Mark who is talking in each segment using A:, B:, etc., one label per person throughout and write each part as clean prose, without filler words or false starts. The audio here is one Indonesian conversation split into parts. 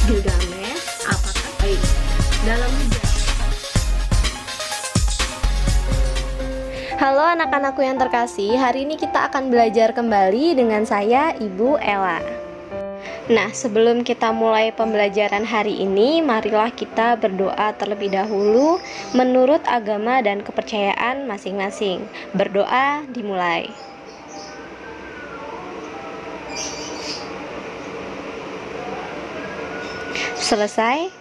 A: Gilgamesh, apakah baik? Dalam Halo anak-anakku yang terkasih, hari ini kita akan belajar kembali dengan saya, Ibu Ella. Nah, sebelum kita mulai pembelajaran hari ini, marilah kita berdoa terlebih dahulu menurut agama dan kepercayaan masing-masing. Berdoa dimulai. Selesai?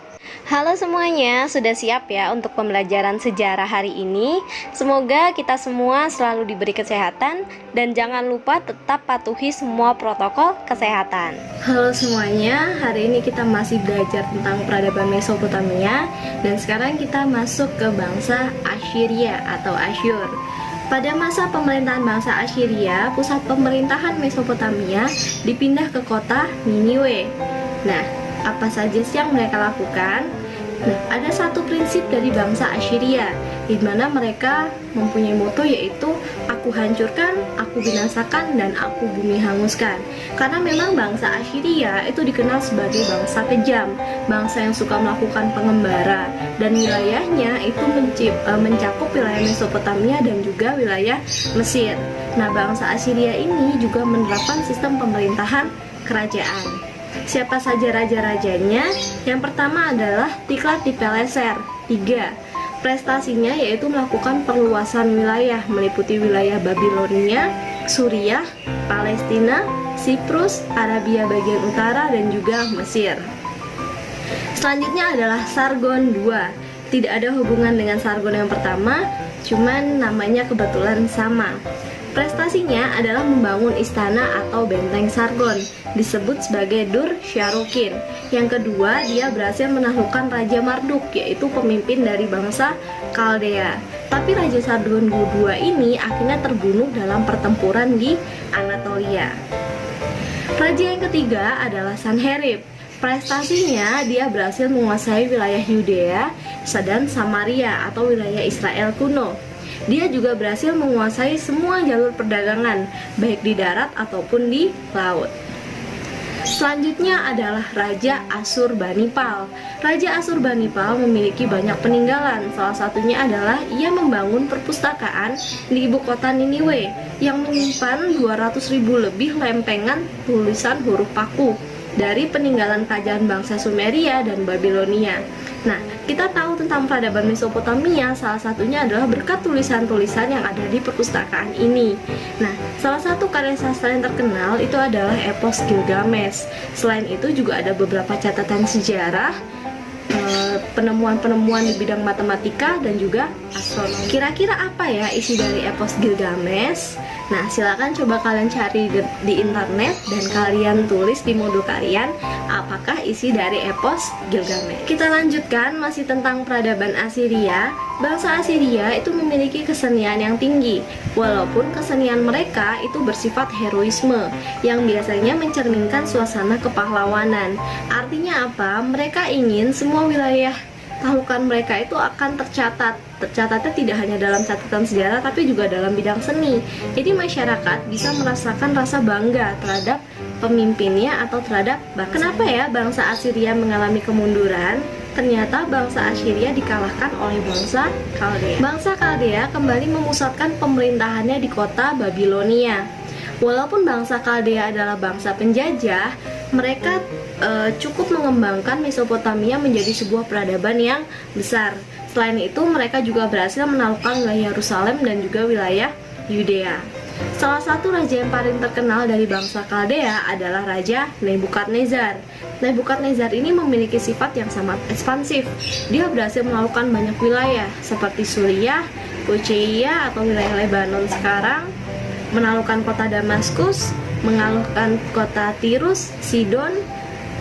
A: Halo semuanya, sudah siap ya untuk pembelajaran sejarah hari ini? Semoga kita semua selalu diberi kesehatan dan jangan lupa tetap patuhi semua protokol kesehatan. Halo semuanya, hari ini kita masih belajar tentang peradaban Mesopotamia dan sekarang kita masuk ke bangsa Assyria atau Asyur. Pada masa pemerintahan bangsa Assyria, pusat pemerintahan Mesopotamia dipindah ke kota Niniwe. Nah, apa saja sih yang mereka lakukan? Nah, ada satu prinsip dari bangsa Assyria, di mana mereka mempunyai moto yaitu aku hancurkan, aku binasakan, dan aku bumi hanguskan. Karena memang bangsa Assyria itu dikenal sebagai bangsa kejam, bangsa yang suka melakukan pengembara, dan wilayahnya itu mencakup wilayah Mesopotamia dan juga wilayah Mesir. Nah, bangsa Assyria ini juga menerapkan sistem pemerintahan kerajaan. Siapa saja raja-rajanya? Yang pertama adalah Tiglat-Pileser III. Prestasinya yaitu melakukan perluasan wilayah meliputi wilayah Babilonia, Suriah, Palestina, Siprus, Arabia bagian utara, dan juga Mesir. Selanjutnya adalah Sargon II. Tidak ada hubungan dengan Sargon yang pertama, cuman namanya kebetulan sama. Prestasinya adalah membangun istana atau benteng Sargon, disebut sebagai Dur Sharukin. Yang kedua, dia berhasil menaklukkan Raja Marduk, yaitu pemimpin dari bangsa Kaldea. Tapi Raja Sargon II ini akhirnya terbunuh dalam pertempuran di Anatolia. Raja yang ketiga adalah Sanherib. Prestasinya, dia berhasil menguasai wilayah Yudea dan Samaria atau wilayah Israel kuno. Dia juga berhasil menguasai semua jalur perdagangan, baik di darat ataupun di laut. Selanjutnya adalah Raja Asurbanipal. Raja Asurbanipal memiliki banyak peninggalan. Salah satunya adalah ia membangun perpustakaan di ibu kota Niniwe yang menyimpan 200.000 lebih lempengan tulisan huruf paku dari peninggalan kerajaan bangsa Sumeria dan Babilonia. Nah, kita tahu tentang peradaban Mesopotamia, salah satunya adalah berkat tulisan-tulisan yang ada di perpustakaan ini. Nah, salah satu karya sastra yang terkenal itu adalah epos Gilgamesh. Selain itu juga ada beberapa catatan sejarah, penemuan-penemuan di bidang matematika dan juga astronomi. Kira-kira apa ya isi dari epos Gilgamesh? Nah, silakan coba kalian cari di internet dan kalian tulis di modul kalian apakah isi dari epos Gilgamesh. Kita lanjutkan masih tentang peradaban Assyria. Bangsa Assyria itu memiliki kesenian yang tinggi, walaupun kesenian mereka itu bersifat heroisme yang biasanya mencerminkan suasana kepahlawanan. Artinya apa? Mereka ingin semua wilayah tahlukan mereka itu akan tercatat. Tercatatnya tidak hanya dalam catatan sejarah tapi juga dalam bidang seni. Jadi masyarakat bisa merasakan rasa bangga terhadap pemimpinnya atau terhadap kenapa ya bangsa Assyria mengalami kemunduran? Ternyata bangsa Assyria dikalahkan oleh bangsa Kaldea. Bangsa Kaldea kembali memusatkan pemerintahannya di kota Babilonia. Walaupun bangsa Kaldea adalah bangsa penjajah, mereka cukup mengembangkan Mesopotamia menjadi sebuah peradaban yang besar. Selain itu, mereka juga berhasil menaklukkan wilayah Yerusalem dan juga wilayah Yudea. Salah satu raja yang paling terkenal dari bangsa Kaldea adalah Raja Nebukadnezar. Nebukadnezar ini memiliki sifat yang sangat ekspansif. Dia berhasil menaklukkan banyak wilayah seperti Suriah, Phoenicia atau wilayah Lebanon sekarang, menaklukkan kota Damaskus, mengalahkan kota Tirus, Sidon,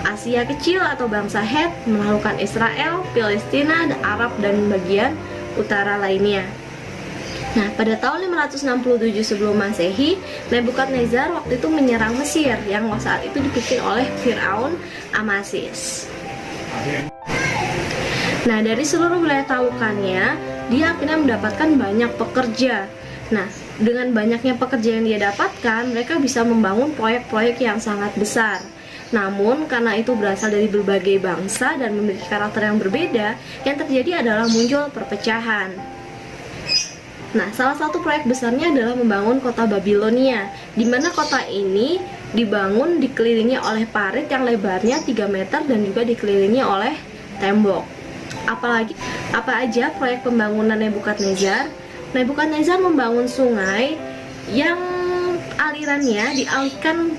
A: Asia Kecil atau bangsa Het, menaklukkan Israel, Palestina, Arab, dan bagian utara lainnya. Nah, pada tahun 567 sebelum Masehi, Nebukadnezar waktu itu menyerang Mesir yang saat itu dipimpin oleh Firaun Amasis. Nah, dari seluruh wilayah tahlukannya, dia akhirnya mendapatkan banyak pekerja. Nah, dengan banyaknya pekerja yang dia dapatkan, mereka bisa membangun proyek-proyek yang sangat besar. Namun karena itu berasal dari berbagai bangsa dan memiliki karakter yang berbeda, yang terjadi adalah muncul perpecahan. Nah, salah satu proyek besarnya adalah membangun kota Babilonia, di mana kota ini dibangun dikelilingi oleh parit yang lebarnya 3 meter dan juga dikelilingi oleh tembok. Apa aja proyek pembangunan Nebukadnezar? Nebukadnezar membangun sungai yang alirannya dialihkan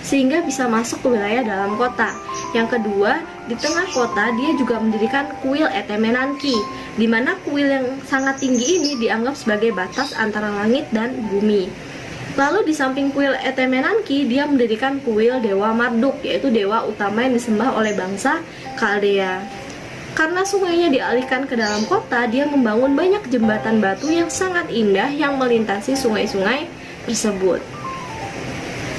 A: sehingga bisa masuk ke wilayah dalam kota. Yang kedua, di tengah kota dia juga mendirikan kuil Etemenanki, di mana kuil yang sangat tinggi ini dianggap sebagai batas antara langit dan bumi. Lalu di samping kuil Etemenanki, dia mendirikan kuil Dewa Marduk, yaitu dewa utama yang disembah oleh bangsa Kaldea. Karena sungainya dialihkan ke dalam kota, dia membangun banyak jembatan batu yang sangat indah yang melintasi sungai-sungai tersebut.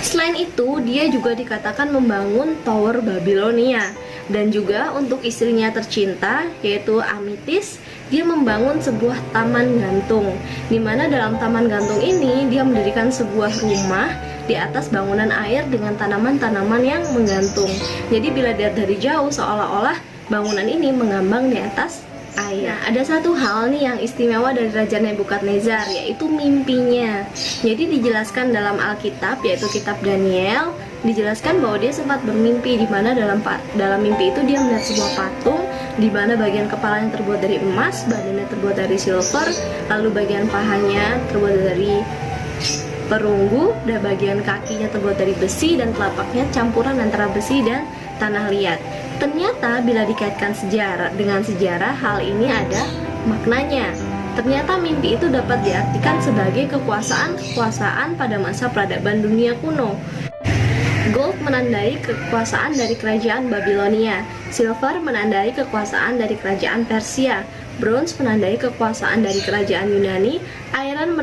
A: Selain itu, dia juga dikatakan membangun Tower Babilonia. Dan juga untuk istrinya tercinta, yaitu Amitis, dia membangun sebuah taman gantung, di mana dalam taman gantung ini dia mendirikan sebuah rumah di atas bangunan air dengan tanaman-tanaman yang menggantung. Jadi bila dilihat dari jauh, seolah-olah bangunan ini mengambang di atas air. Nah, ada satu hal nih yang istimewa dari Raja Nebukadnezar, yaitu mimpinya. Jadi dijelaskan dalam Alkitab, yaitu kitab Daniel, dijelaskan bahwa dia sempat bermimpi, di mana dalam mimpi itu dia melihat sebuah patung, di mana bagian kepalanya terbuat dari emas, badannya terbuat dari silver, lalu bagian pahanya terbuat dari perunggu, dan bagian kakinya terbuat dari besi, dan telapaknya campuran antara besi dan tanah liat. Ternyata bila dikaitkan dengan sejarah, hal ini ada maknanya. Ternyata mimpi itu dapat diartikan sebagai kekuasaan pada masa peradaban dunia kuno. Gold menandai kekuasaan dari kerajaan Babilonia, silver menandai kekuasaan dari kerajaan Persia, bronze menandai kekuasaan dari kerajaan Yunani, iron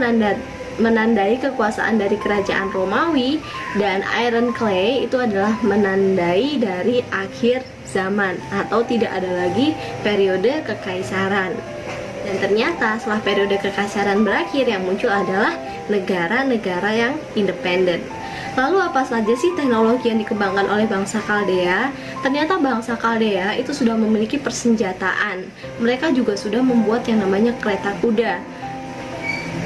A: menandai kekuasaan dari kerajaan Romawi, dan iron clay itu adalah menandai dari akhir zaman atau tidak ada lagi periode kekaisaran. Dan ternyata setelah periode kekaisaran berakhir, yang muncul adalah negara-negara yang independen. Lalu apa saja sih teknologi yang dikembangkan oleh bangsa Kaldea? Ternyata bangsa Kaldea itu sudah memiliki persenjataan. Mereka juga sudah membuat yang namanya kereta kuda.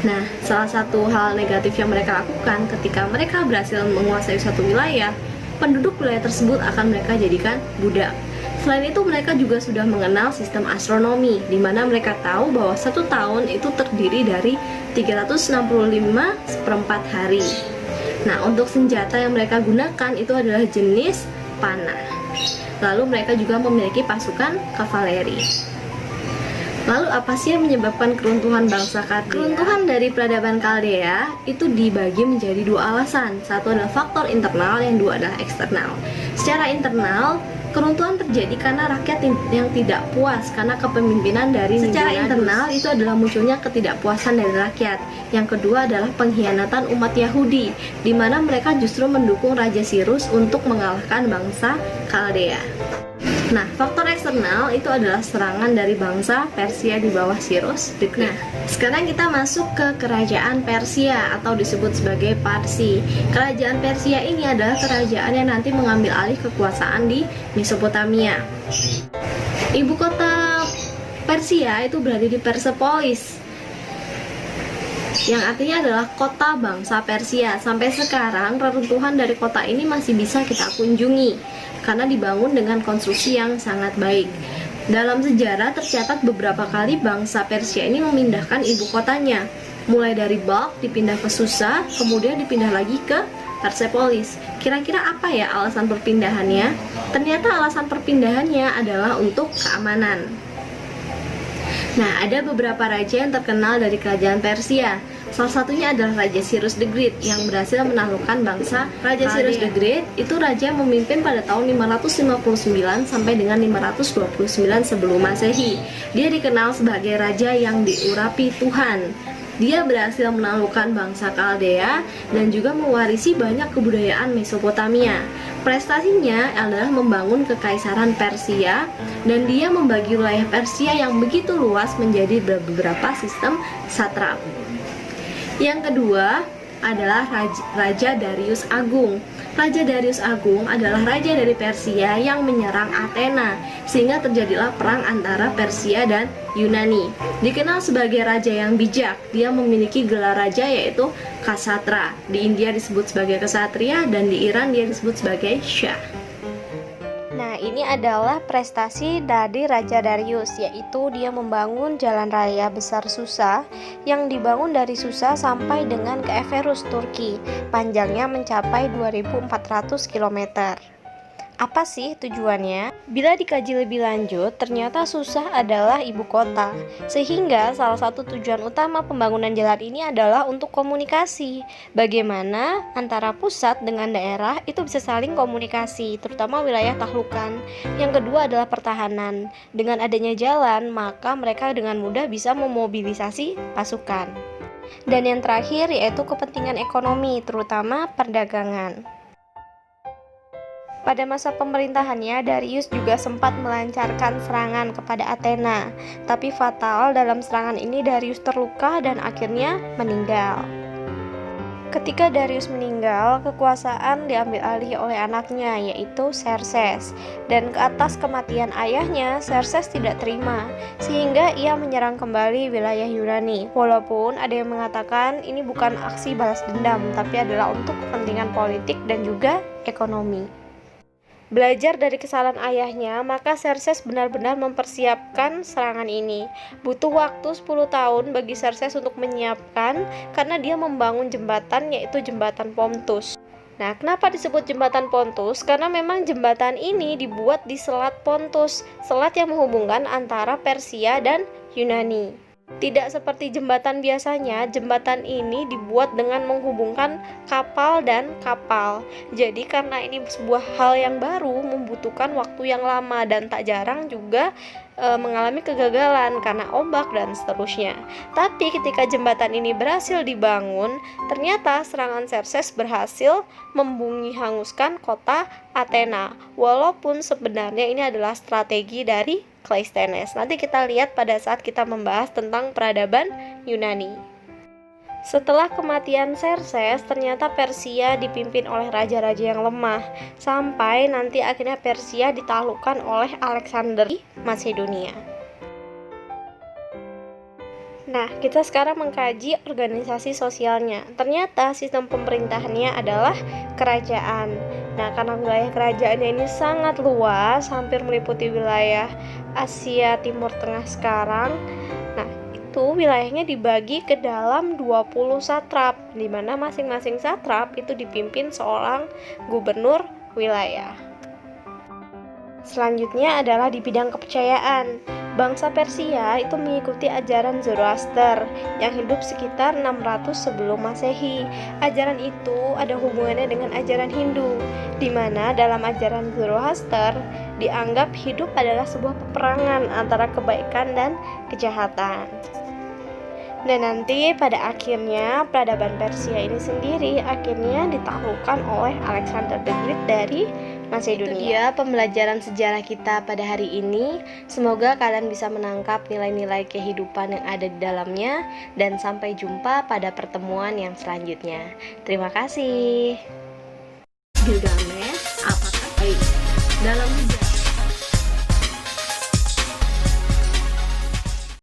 A: Nah, salah satu hal negatif yang mereka lakukan ketika mereka berhasil menguasai suatu wilayah, penduduk wilayah tersebut akan mereka jadikan budak. Selain itu, mereka juga sudah mengenal sistem astronomi, di mana mereka tahu bahwa satu tahun itu terdiri dari 365/4 hari. Nah, untuk senjata yang mereka gunakan itu adalah jenis panah. Lalu mereka juga memiliki pasukan kavaleri. Lalu apa sih yang menyebabkan keruntuhan bangsa Kaldea? Keruntuhan dari peradaban Kaldea itu dibagi menjadi dua alasan. Satu adalah faktor internal, yang dua adalah eksternal. Secara internal, keruntuhan terjadi karena rakyat yang tidak puas karena kepemimpinan dari Nabukadnezar. Secara internal itu adalah munculnya ketidakpuasan dari rakyat. Yang kedua adalah pengkhianatan umat Yahudi, di mana mereka justru mendukung Raja Cyrus untuk mengalahkan bangsa Kaldea. Nah, faktor eksternal itu adalah serangan dari bangsa Persia di bawah Cyrus. Nah, sekarang kita masuk ke kerajaan Persia atau disebut sebagai Parsi. Kerajaan Persia ini adalah kerajaan yang nanti mengambil alih kekuasaan di Mesopotamia. Ibu kota Persia itu berada di Persepolis, yang artinya adalah kota bangsa Persia. Sampai sekarang reruntuhan dari kota ini masih bisa kita kunjungi karena dibangun dengan konstruksi yang sangat baik. Dalam sejarah tercatat beberapa kali bangsa Persia ini memindahkan ibu kotanya, mulai dari Balkh dipindah ke Susa, kemudian dipindah lagi ke Persepolis. Kira-kira apa ya alasan perpindahannya? Ternyata alasan perpindahannya adalah untuk keamanan. Nah, ada beberapa raja yang terkenal dari kerajaan Persia. Salah satunya adalah Raja Cyrus the Great yang berhasil menaklukkan bangsa Raja Cyrus the Great. Itu raja memimpin pada tahun 559 sampai dengan 529 sebelum Masehi. Dia dikenal sebagai raja yang diurapi Tuhan. Dia berhasil menaklukkan bangsa Kaldea dan juga mewarisi banyak kebudayaan Mesopotamia. Prestasinya adalah membangun kekaisaran Persia, dan dia membagi wilayah Persia yang begitu luas menjadi beberapa sistem satrap. Yang kedua adalah Raja Darius Agung. Raja Darius Agung adalah raja dari Persia yang menyerang Athena, sehingga terjadilah perang antara Persia dan Yunani. Dikenal sebagai raja yang bijak, dia memiliki gelar raja yaitu Ksatra. Di India disebut sebagai Ksatria dan di Iran dia disebut sebagai Shah. Nah, ini adalah prestasi dari Raja Darius, yaitu dia membangun jalan raya besar Susa yang dibangun dari Susa sampai dengan ke Eferus, Turki. Panjangnya mencapai 2.400 km. Apa sih tujuannya? Bila dikaji lebih lanjut, ternyata Susa adalah ibu kota, sehingga salah satu tujuan utama pembangunan jalan ini adalah untuk komunikasi. Bagaimana antara pusat dengan daerah itu bisa saling komunikasi, terutama wilayah tahlukan. Yang kedua adalah pertahanan. Dengan adanya jalan, maka mereka dengan mudah bisa memobilisasi pasukan. Dan yang terakhir yaitu kepentingan ekonomi, terutama perdagangan. Pada masa pemerintahannya, Darius juga sempat melancarkan serangan kepada Athena. Tapi fatal, dalam serangan ini Darius terluka dan akhirnya meninggal. Ketika Darius meninggal, kekuasaan diambil alih oleh anaknya, yaitu Xerxes. Dan ke atas kematian ayahnya, Xerxes tidak terima, sehingga ia menyerang kembali wilayah Yunani. Walaupun ada yang mengatakan ini bukan aksi balas dendam, tapi adalah untuk kepentingan politik dan juga ekonomi. Belajar dari kesalahan ayahnya, maka Xerxes benar-benar mempersiapkan serangan ini. Butuh waktu 10 tahun bagi Xerxes untuk menyiapkan, karena dia membangun jembatan, yaitu jembatan Pontus. Nah, kenapa disebut jembatan Pontus? Karena memang jembatan ini dibuat di Selat Pontus, selat yang menghubungkan antara Persia dan Yunani. Tidak seperti jembatan biasanya, jembatan ini dibuat dengan menghubungkan kapal dan kapal. Jadi karena ini sebuah hal yang baru, membutuhkan waktu yang lama dan tak jarang juga mengalami kegagalan karena ombak dan seterusnya. Tapi ketika jembatan ini berhasil dibangun, ternyata serangan Xerxes berhasil membumi hanguskan kota Athena. Walaupun sebenarnya ini adalah strategi dari Cleisthenes. Nanti kita lihat pada saat kita membahas tentang peradaban Yunani. Setelah kematian Xerxes, ternyata Persia dipimpin oleh raja-raja yang lemah, sampai nanti akhirnya Persia ditaklukkan oleh Alexander di Macedonia. Nah, kita sekarang mengkaji organisasi sosialnya. Ternyata sistem pemerintahannya adalah kerajaan. Nah, karena wilayah kerajaannya ini sangat luas, hampir meliputi wilayah Asia Timur Tengah sekarang. Nah, itu wilayahnya dibagi ke dalam 20 satrap, di mana masing-masing satrap itu dipimpin seorang gubernur wilayah. Selanjutnya adalah di bidang kepercayaan. Bangsa Persia itu mengikuti ajaran Zoroaster yang hidup sekitar 600 sebelum Masehi. Ajaran itu ada hubungannya dengan ajaran Hindu, di mana dalam ajaran Zoroaster dianggap hidup adalah sebuah peperangan antara kebaikan dan kejahatan. Dan nanti pada akhirnya peradaban Persia ini sendiri akhirnya ditaklukkan oleh Alexander the Great dari Macedonia. Itu dia pembelajaran sejarah kita pada hari ini. Semoga kalian bisa menangkap nilai-nilai kehidupan yang ada di dalamnya. Dan sampai jumpa pada pertemuan yang selanjutnya. Terima kasih. Gilgamesh, apakah baik dalam